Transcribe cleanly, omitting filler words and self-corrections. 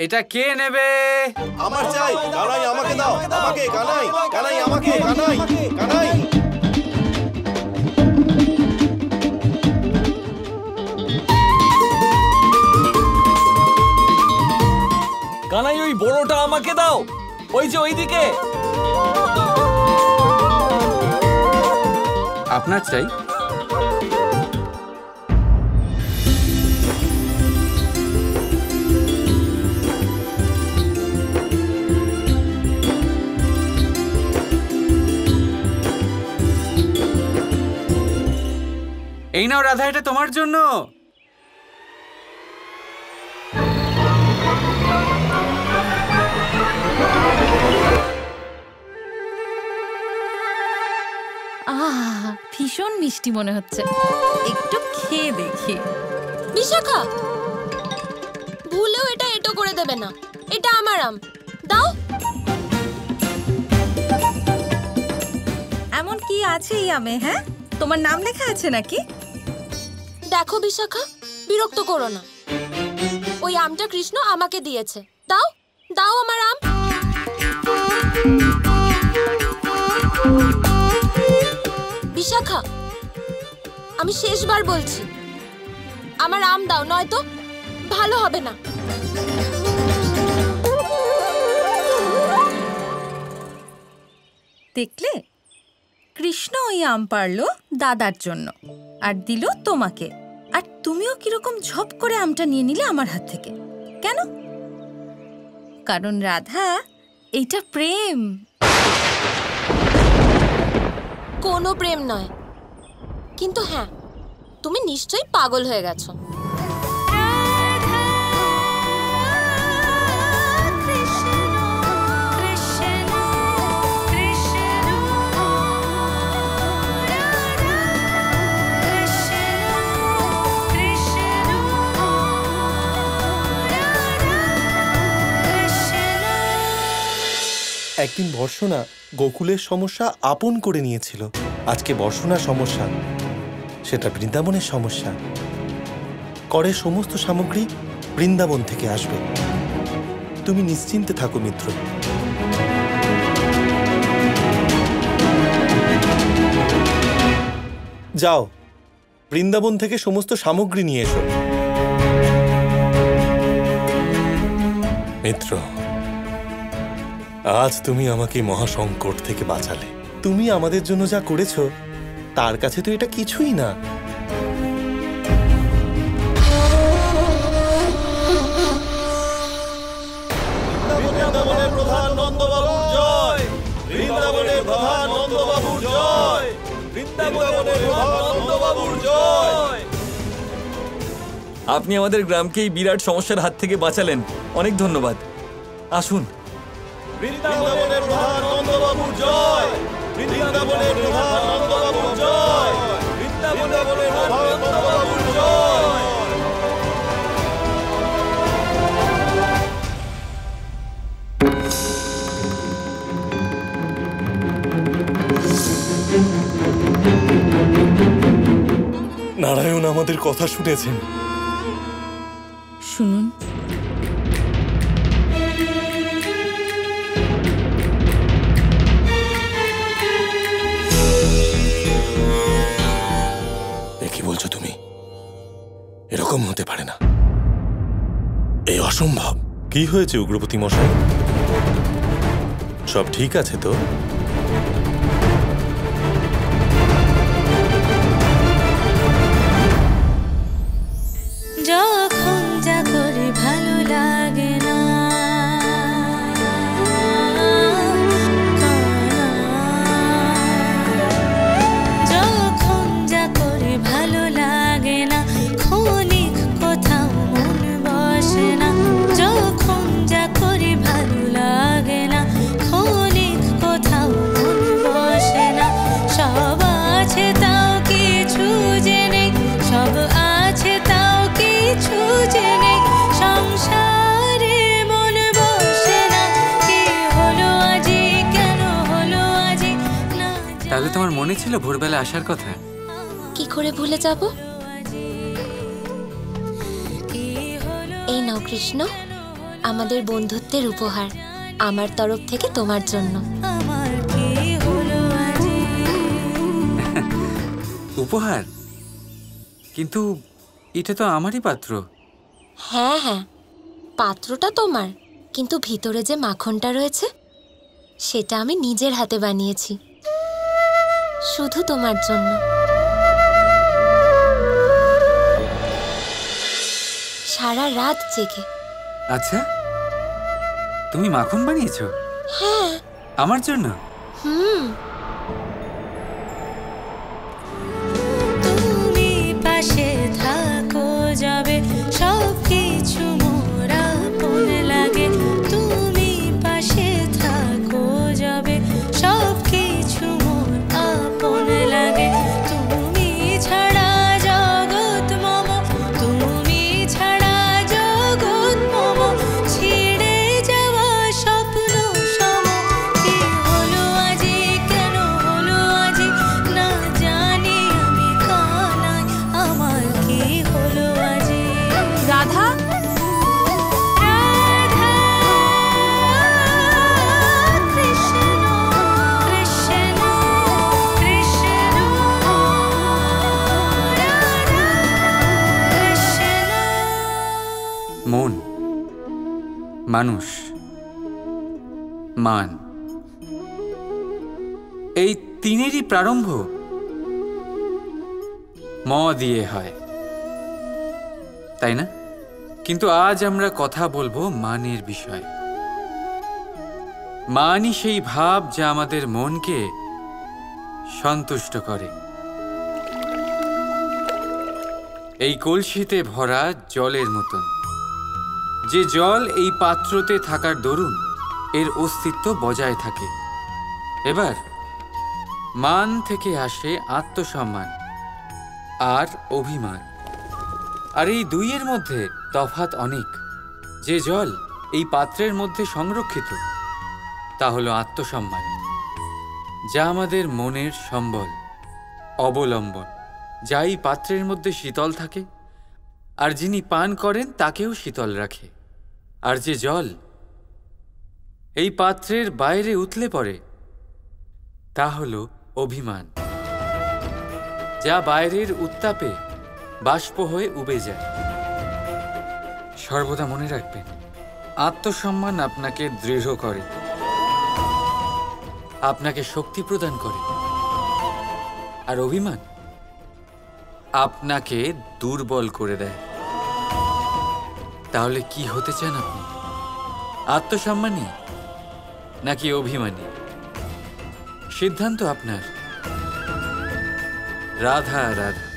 এটা কে নেবে? আমার চাই। কানাই আমাকে দাও। আমাকে কানাই। কানাই আমাকে। কানাই। কানাই। কানাই ওই বড়টা আমাকে দাও। ওই যে ওইদিকে। আপনার চাই? এই নাও রাধা, এটা তোমার জন্য। ভীষণ মিষ্টি মনে হচ্ছে, একটু খেয়ে দেখি। বিশাখা, ভুলেও এটা এটো করে দেবে না। এটা আমার আম, দাও। এমন কি আছে এই আমে? হ্যাঁ, তোমার নাম লেখা আছে নাকি? দেখো বিশাখা, বিরক্ত করো না। ওই আমটা কৃষ্ণ আমাকে দিয়েছে। দাও দাও আমার আম। বিশাখা, আমি শেষবার বলছি, আমার আম দাও, নয়তো ভালো হবে না। দেখলে, কৃষ্ণ ওই আম পারলো দাদার জন্য আর দিল তোমাকে, আর তুমিও কিরকম ঝপ করে আমটা নিয়ে নিলে আমার হাত থেকে। কেন? কারণ রাধা, এইটা প্রেম। কোনো প্রেম নয়, কিন্তু হ্যাঁ, তুমি নিশ্চয়ই পাগল হয়ে গেছো। একদিন বর্ষণা গোকুলের সমস্যা আপন করে নিয়েছিল। আজকে বর্ষণার সমস্যা, সেটা বৃন্দাবনের সমস্যা। করের সমস্ত সামগ্রী বৃন্দাবন থেকে আসবে। তুমি নিশ্চিন্তে থাকো মিত্র। যাও, বৃন্দাবন থেকে সমস্ত সামগ্রী নিয়ে এসো। মিত্র, আজ তুমি আমাকে মহাসংকট থেকে বাঁচালে। তুমি আমাদের জন্য যা করেছো, তার কাছে তো এটা কিছুই না। বৃন্দাবনের প্রধান নন্দবাবুর জয়। বৃন্দাবনের প্রধান নন্দবাবুর জয়। বৃন্দাবনের প্রধান নন্দবাবুর জয়। আপনি আমাদের গ্রামকে এই বিরাট সমস্যার হাত থেকে বাঁচালেন। অনেক ধন্যবাদ। আসুন। বৃন্দাবনের প্রধান নন্দবাবুর জয়। বৃন্দাবনের প্রধান নন্দবাবুর জয়। বৃন্দাবনের প্রধান নন্দবাবুর জয়। নারায়ণ আমাদের কথা শুনেছেন। শুনুন, কি বলছো তুমি? এরকম হতে পারে না, এই অসম্ভব। কি হয়েছে উগ্রপতি মশাই? সব ঠিক আছে তো? যখন যা করে ভালো লাগে না, যখন যা করে ভালো লাগে না, ক্ষণিক কোথাও মন বসে না। যখন যা করে ভালো লাগে না, ক্ষণিক কোথাও মন বসে না। সব আছে তাও কিছু জেনে, সব আছে তাও কিছু জেনে, সংসারে মন বসে না। কি হলো আজি, কেন হলো আজি না। তাহলে তোমার মনে ছিল ভোরবেলা আসার কথা? কি করে ভুলে যাব? এই নাও কৃষ্ণ, আমাদের বন্ধুত্বের উপহার আমার তরফ থেকে তোমার জন্য। আমার কি হলো আজি উপহার? কিন্তু এটা তো আমারই পাত্র। হ্যাঁ হ্যাঁ, পাত্রটা তোমার, কিন্তু ভিতরে যে মাখনটা রয়েছে সেটা আমি নিজের হাতে বানিয়েছি, শুধু তোমার জন্য। সারা রাত জেগে। আচ্ছা, তুমি মাখন বানিয়েছো? হ্যাঁ। আমার জন্য? তুমি পাশে থাকো যাবে সব কিছু মোর আপন লাগে। তুমি পাশে থাকো যাবে সব কিছু মোর আপন লাগে। তুমি ছাড়া জগৎ মম, তুমি ছাড়া জগৎ মম, ছিড়ে যাওয়া স্বপ্ন সম। কি হলো আজি, কেন হলো আজি, না জানি আমি কানাই। আমার কি হলো আজি। রাধা, রাধা কৃষ্ণ কৃষ্ণ কৃষ্ণ, রাধা কৃষ্ণ। মন, মানুষ, মান, এই তিনেরই প্রারম্ভ ম দিয়ে হয়, তাই না? কিন্তু আজ আমরা কথা বলবো মানের বিষয়ে। মানই সেই ভাব যা আমাদের মনকে সন্তুষ্ট করে। এই কলসিতে ভরা জলের মতন, যে জল এই পাত্রতে থাকার দরুন এর অস্তিত্ব বজায় থাকে। এবার মান থেকে আসে আত্মসম্মান আর অভিমান, আর এই দুইয়ের মধ্যে তফাৎ অনেক। যে জল এই পাত্রের মধ্যে সংরক্ষিত তা হলো আত্মসম্মান, যা আমাদের মনের সম্বল, অবলম্বন, যা এই পাত্রের মধ্যে শীতল থাকে আর যিনি পান করেন তাকেও শীতল রাখে। আর যে জল এই পাত্রের বাইরে উতলে পড়ে তা হলো অভিমান, যা বাইরের উত্তাপে বাষ্প হয়ে উবে যায়। সর্বদা মনে রাখবেন, আত্মসম্মান আপনাকে দৃঢ় করে, আপনাকে শক্তি প্রদান করে, আর অভিমান আপনাকে দুর্বল করে দেয়। তাহলে কি হতে চান আপনি? আত্মসম্মানী নাকি অভিমানী? সিদ্ধান্ত আপনার। রাধা রাধা।